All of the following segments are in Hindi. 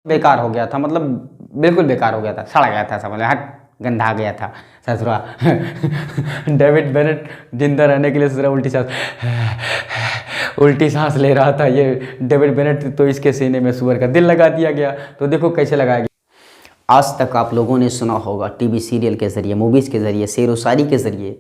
बेकार हो गया था, मतलब बिल्कुल बेकार हो गया था, सड़ गया था, समझ लो, हट गंदा गया था ससुरा। डेविड बेनेट जिंदा रहने के लिए ससुरा उल्टी सांस ले रहा था। ये डेविड बेनेट, तो इसके सीने में सुअर का दिल लगा दिया गया, तो देखो कैसे लगाया गया। आज तक आप लोगों ने सुना होगा टीवी सीरियल के ज़रिए, मूवीज़ के ज़रिए, शेर व शायरी के ज़रिए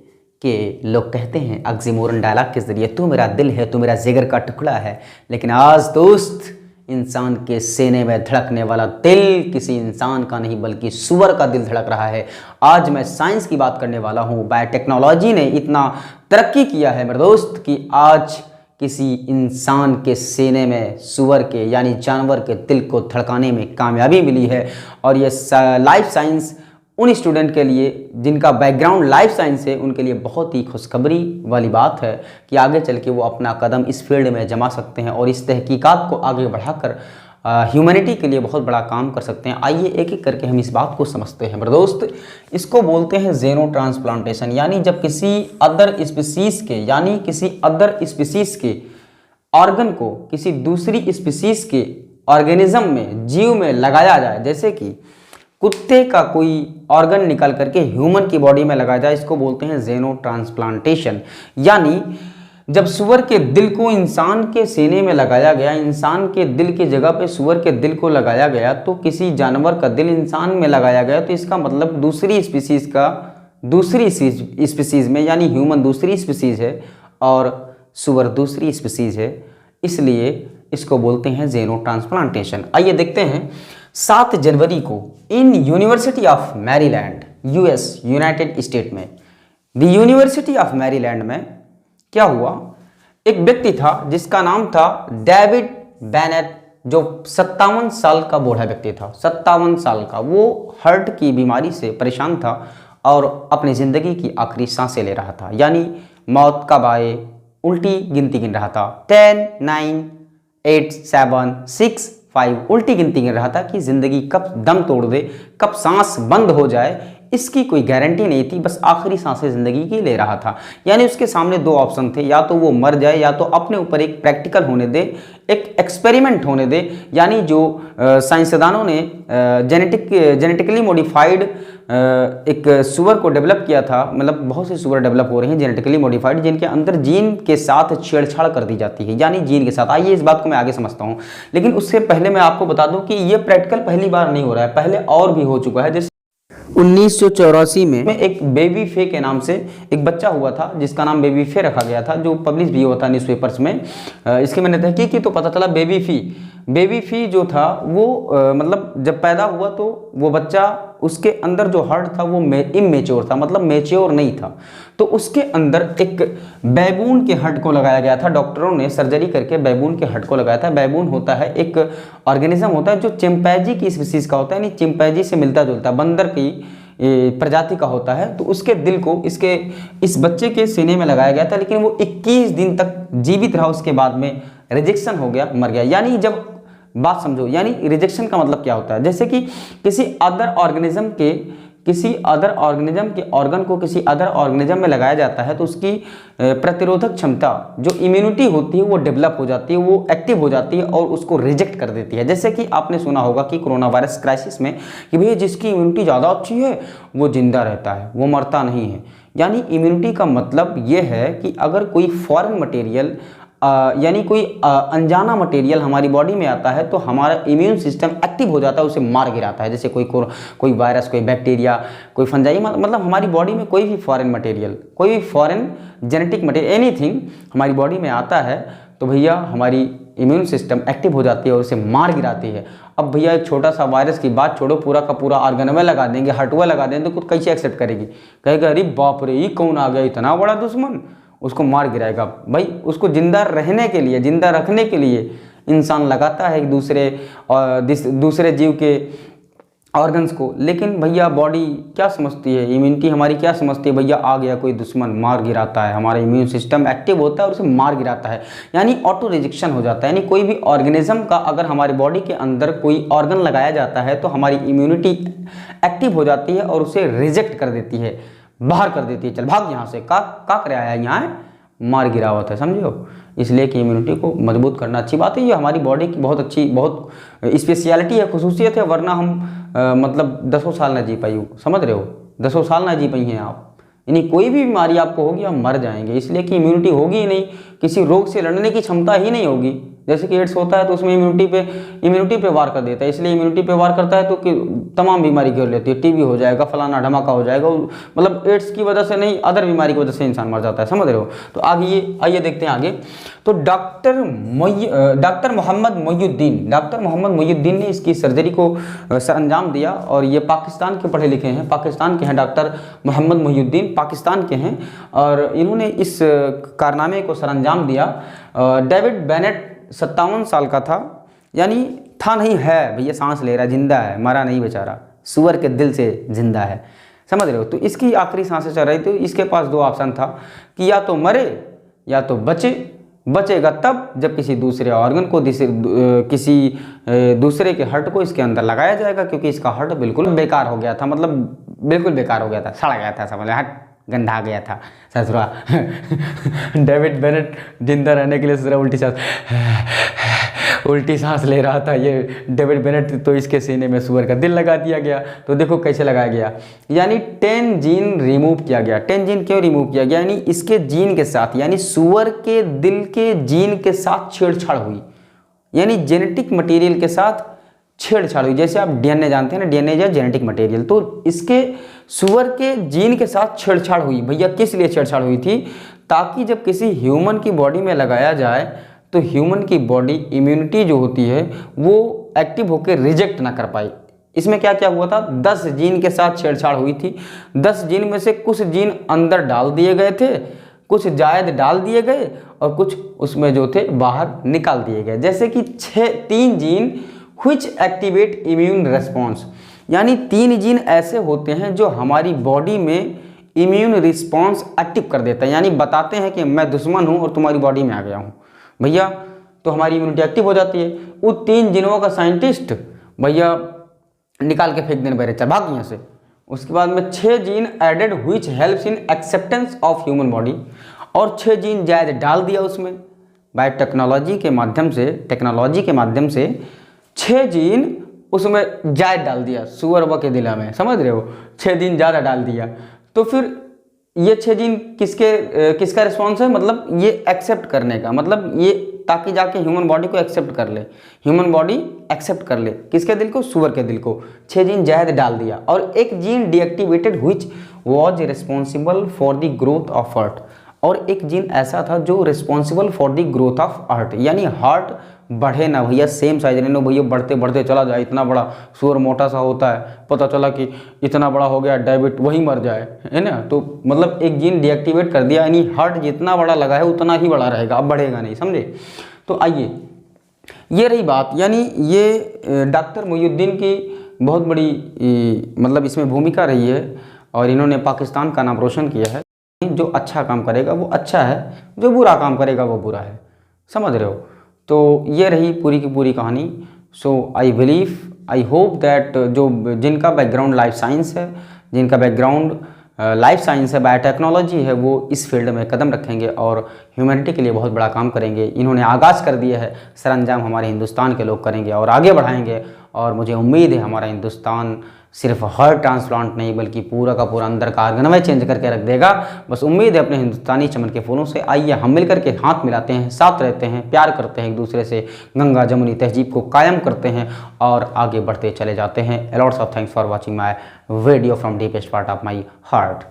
कि लोग कहते हैं ऑक्सीमोरन डायलॉग के ज़रिए, तू मेरा दिल है, तू मेरा जिगर का टुकड़ा है। लेकिन आज दोस्त, इंसान के सीने में धड़कने वाला दिल किसी इंसान का नहीं बल्कि सुअर का दिल धड़क रहा है। आज मैं साइंस की बात करने वाला हूँ। बायोटेक्नोलॉजी ने इतना तरक्की किया है मेरे दोस्त कि आज किसी इंसान के सीने में सुअर के यानी जानवर के दिल को धड़काने में कामयाबी मिली है। और ये लाइफ साइंस उन स्टूडेंट के लिए जिनका बैकग्राउंड लाइफ साइंस है, उनके लिए बहुत ही खुशखबरी वाली बात है कि आगे चल के वो अपना कदम इस फील्ड में जमा सकते हैं और इस तहकीकात को आगे बढ़ाकर ह्यूमैनिटी के लिए बहुत बड़ा काम कर सकते हैं। आइए एक एक करके हम इस बात को समझते हैं मेरे दोस्त। इसको बोलते हैं जेनो ट्रांसप्लांटेशन, यानी जब किसी अदर स्पीसीज के यानी किसी अदर स्पीसीज के ऑर्गन को किसी दूसरी स्पीसीज के ऑर्गेनिज्म में, जीव में लगाया जाए। जैसे कि कुत्ते का कोई ऑर्गन निकाल करके ह्यूमन की बॉडी में लगाया जाए, इसको बोलते हैं जेनो ट्रांसप्लांटेशन। यानी जब सुअर के दिल को इंसान के सीने में लगाया गया, इंसान के दिल की जगह पे सुअर के दिल को लगाया गया, तो किसी जानवर का दिल इंसान में लगाया गया, तो इसका मतलब दूसरी स्पीसीज का दूसरी स्पीसीज में, यानी ह्यूमन दूसरी स्पीसीज है और सुअर दूसरी स्पीसीज है, इसलिए इसको बोलते हैं जेनो ट्रांसप्लांटेशन। आइए देखते हैं 7 जनवरी को in university of Maryland, US, United state में, द यूनिवर्सिटी ऑफ मैरीलैंड में क्या हुआ। एक व्यक्ति था जिसका नाम था डेविड बेनेट, जो 57 साल का बूढ़ा व्यक्ति था, 57 साल का। वो हार्ट की बीमारी से परेशान था और अपनी ज़िंदगी की आखिरी सांसें ले रहा था, यानी मौत कब आए उल्टी गिनती गिन रहा था। 10, 9, 8, 7, 6, 5 उल्टी गिनती गिन रहा था कि ज़िंदगी कब दम तोड़ दे, कब सांस बंद हो जाए, इसकी कोई गारंटी नहीं थी। बस आखिरी सांसें ज़िंदगी की ले रहा था। यानी उसके सामने 2 ऑप्शन थे, या तो वो मर जाए या तो अपने ऊपर एक प्रैक्टिकल होने दे, एक एक्सपेरिमेंट होने दे। यानी जो साइंसदानों ने जेनेटिकली मॉडिफाइड एक सुअर को डेवलप किया था, मतलब बहुत से सुअर डेवलप हो रहे हैं जेनेटिकली मॉडिफाइड, जिनके अंदर जीन के साथ छेड़छाड़ कर दी जाती है, यानी जीन के साथ। आइए इस बात को मैं आगे समझता हूँ, लेकिन उससे पहले मैं आपको बता दूं कि ये प्रैक्टिकल पहली बार नहीं हो रहा है, पहले और भी हो चुका है। जैसे 1984 में एक बेबी फे के नाम से एक बच्चा हुआ था, जिसका नाम बेबी फे रखा गया था, जो पब्लिश भी हुआ था न्यूज़पेपर्स में। इसके मैंने तहकीक की तो पता चला बेबी फी जो था वो मतलब जब पैदा हुआ तो वो बच्चा, उसके अंदर जो हार्ट था वो इमेच्योर था, मतलब मैच्योर नहीं था। तो उसके अंदर एक बैबून के हड्ड को लगाया गया था। डॉक्टरों ने सर्जरी करके बैबून के हड्ड को लगाया था। बैबून होता है एक ऑर्गेनिज्म होता है जो चिंपैंजी की स्पीसीज का होता है, यानी चिंपैंजी से मिलता जुलता, बंदर की प्रजाति का होता है। तो उसके दिल को इस बच्चे के सीने में लगाया गया था, लेकिन वो 21 दिन तक जीवित रहा। उसके बाद में रिजेक्शन हो गया, मर गया। यानी जब बात समझो, यानी रिजेक्शन का मतलब क्या होता है, जैसे कि किसी अदर ऑर्गेनिज्म के ऑर्गन को किसी अदर ऑर्गेनिज्म में लगाया जाता है, तो उसकी प्रतिरोधक क्षमता, जो इम्यूनिटी होती है, वो डेवलप हो जाती है, वो एक्टिव हो जाती है और उसको रिजेक्ट कर देती है। जैसे कि आपने सुना होगा कि कोरोना वायरस क्राइसिस में कि भैया जिसकी इम्यूनिटी ज़्यादा अच्छी है वो जिंदा रहता है, वो मरता नहीं है। यानी इम्यूनिटी का मतलब ये है कि अगर कोई फॉरेन मटेरियल यानी कोई अनजाना मटेरियल हमारी बॉडी में आता है तो हमारा इम्यून सिस्टम एक्टिव हो जाता है, उसे मार गिराता है। जैसे कोई वायरस, कोई बैक्टीरिया, कोई फंजाई, मतलब हमारी बॉडी में कोई भी फॉरेन मटेरियल, कोई भी फॉरेन जेनेटिक मटेरियल, एनीथिंग हमारी बॉडी में आता है तो भैया हमारी इम्यून सिस्टम एक्टिव हो जाती है और उसे मार गिराती है। अब भैया एक छोटा सा वायरस की बात छोड़ो, पूरा का पूरा ऑर्गन में लगा देंगे, हटुआ लगा देंगे, तो खुद कैसे एक्सेप्ट करेगी, कहेगा अरे बाप रे, ये कौन आ गया, इतना बड़ा दुश्मन, उसको मार गिराएगा। भाई उसको जिंदा रहने के लिए, जिंदा रखने के लिए इंसान लगाता है एक दूसरे जीव के ऑर्गन्स को। लेकिन भैया बॉडी क्या समझती है, इम्यूनिटी हमारी क्या समझती है, भैया आ गया कोई दुश्मन, मार गिराता है, हमारा इम्यून सिस्टम एक्टिव होता है और उसे मार गिराता है, यानी ऑटो रिजेक्शन हो जाता है। यानी कोई भी ऑर्गेनिज्म का अगर हमारी बॉडी के अंदर कोई ऑर्गन लगाया जाता है तो हमारी इम्यूनिटी एक्टिव हो जाती है और उसे रिजेक्ट कर देती है, बाहर कर देती है, चल भाग यहाँ से, का कर आया यहाँ है, मार गिरावत है, समझे हो। इसलिए कि इम्यूनिटी को मजबूत करना अच्छी बात है, ये हमारी बॉडी की बहुत अच्छी, बहुत स्पेशलिटी है, खसूसियत है, वरना हम मतलब 10 साल ना जी पाई, समझ रहे हो, 10 साल ना जी पाई हैं आप। यानी कोई भी बीमारी आपको होगी आप मर जाएंगे, इसलिए कि इम्यूनिटी होगी ही नहीं, किसी रोग से लड़ने की क्षमता ही नहीं होगी। जैसे कि एड्स होता है तो उसमें इम्यूनिटी पे वार कर देता है, इसलिए इम्यूनिटी पे वार करता है तो कि तमाम बीमारी घेर लेती है, टीबी हो जाएगा, फलाना धमाका हो जाएगा, मतलब एड्स की वजह से नहीं, अदर बीमारी की वजह से इंसान मर जाता है, समझ रहे हो। तो आगे आइए देखते हैं आगे। तो डॉक्टर मोहम्मद मोइनुद्दीन ने इसकी सर्जरी को सरअंजाम दिया, और ये पाकिस्तान के पढ़े लिखे हैं, पाकिस्तान के हैं, डॉक्टर मोहम्मद मोइनुद्दीन पाकिस्तान के हैं, और इन्होंने इस कारनामे को सरअंजाम दिया। डेविड बेनेट 57 साल का था, यानी था नहीं है भैया, सांस ले रहा, जिंदा है, मरा नहीं बेचारा, सुअर के दिल से जिंदा है, समझ रहे हो। तो इसकी आखिरी सांसें चल रही थी, इसके पास 2 ऑप्शन था कि या तो मरे या तो बचेगा तब जब किसी दूसरे ऑर्गन को किसी दूसरे के हार्ट को इसके अंदर लगाया जाएगा, क्योंकि इसका हार्ट बिल्कुल बेकार हो गया था, मतलब बिल्कुल बेकार हो गया था, सड़ गया था, समझ हट गंदा गया था ससुरा। डेविड बेनेट जिंदा रहने के लिए ससुरा उल्टी सांस ले रहा था, ये डेविड बेनेट, तो इसके सीने में सुअर का दिल लगा दिया गया। तो देखो कैसे लगाया गया, यानी 10 जीन रिमूव किया गया। 10 जीन क्यों रिमूव किया गया, यानी इसके जीन के साथ, यानी सुअर के दिल के जीन के साथ छेड़छाड़ हुई, यानी जेनेटिक मटेरियल के साथ छेड़छाड़ हुई। जैसे आप डीएनए जानते हैं ना, डीएनए या जेनेटिक मटेरियल, तो इसके सुअर के जीन के साथ छेड़छाड़ हुई। भैया किस लिए छेड़छाड़ हुई थी, ताकि जब किसी ह्यूमन की बॉडी में लगाया जाए तो ह्यूमन की बॉडी इम्यूनिटी जो होती है वो एक्टिव होकर रिजेक्ट ना कर पाई। इसमें क्या क्या हुआ था, 10 जीन के साथ छेड़छाड़ हुई थी। 10 जीन में से कुछ जीन अंदर डाल दिए गए थे, कुछ जायद डाल दिए गए, और कुछ उसमें जो थे बाहर निकाल दिए गए। जैसे कि 3 gene which activate immune response, यानी 3 जीन ऐसे होते हैं जो हमारी बॉडी में इम्यून रिस्पॉन्स एक्टिव कर देता है, यानी बताते हैं कि मैं दुश्मन हूं और तुम्हारी बॉडी में आ गया हूं भैया, तो हमारी इम्यूनिटी एक्टिव हो जाती है। वो 3 जीनों का साइंटिस्ट भैया निकाल के फेंक देने, चल भाग यहाँ से। उसके बाद में 6 gene added which helps in acceptance of human body, और 6 जीन जायद डाल दिया उसमें बाय टेक्नोलॉजी के माध्यम से 6 जीन उसमें जायद डाल दिया सुअर के दिला में, समझ रहे हो, 6 जीन ज़्यादा डाल दिया। तो फिर ये 6 जीन किसका रिस्पॉन्स है, मतलब ये एक्सेप्ट करने का, मतलब ये ताकि जाके ह्यूमन बॉडी को एक्सेप्ट कर ले, ह्यूमन बॉडी एक्सेप्ट कर ले किसके दिल को, सुअर के दिल को। 6 जीन जायद डाल दिया, और एक gene deactivated which was responsible for the growth of heart, और एक जीन ऐसा था जो responsible for the growth of heart, यानी हार्ट बढ़े ना भैया, सेम साइज रहने भैया, बढ़ते बढ़ते चला जाए, इतना बड़ा सुअर मोटा सा होता है, पता चला कि इतना बड़ा हो गया डायबिट, वही मर जाए, है ना। तो मतलब एक जीन डीएक्टिवेट कर दिया, यानी हार्ट जितना बड़ा लगा है उतना ही बड़ा रहेगा, अब बढ़ेगा नहीं, समझे। तो आइए, ये रही बात, यानी ये डॉक्टर मोइनुद्दीन की बहुत बड़ी मतलब इसमें भूमिका रही है, और इन्होंने पाकिस्तान का नाम रोशन किया है। जो अच्छा काम करेगा वो अच्छा है, जो बुरा काम करेगा वो बुरा है, समझ रहे हो। तो ये रही पूरी की पूरी कहानी। सो आई होप दैट जिनका बैकग्राउंड लाइफ साइंस है, जिनका बैकग्राउंड लाइफ साइंस है, बायोटेक्नोलॉजी है, वो इस फील्ड में कदम रखेंगे और ह्यूमैनिटी के लिए बहुत बड़ा काम करेंगे। इन्होंने आगाज़ कर दिया है, सरअंजाम हमारे हिंदुस्तान के लोग करेंगे और आगे बढ़ाएंगे, और मुझे उम्मीद है हमारा हिंदुस्तान सिर्फ हार्ट ट्रांसप्लांट नहीं बल्कि पूरा का पूरा अंदर का ऑर्गन चेंज करके रख देगा। बस उम्मीद है अपने हिंदुस्तानी चमन के फूलों से। आइए हम मिलकर के हाथ मिलाते हैं, साथ रहते हैं, प्यार करते हैं एक दूसरे से, गंगा जमुनी तहजीब को कायम करते हैं और आगे बढ़ते चले जाते हैं। Lots of thanks for watching my video from deepest part of my heart.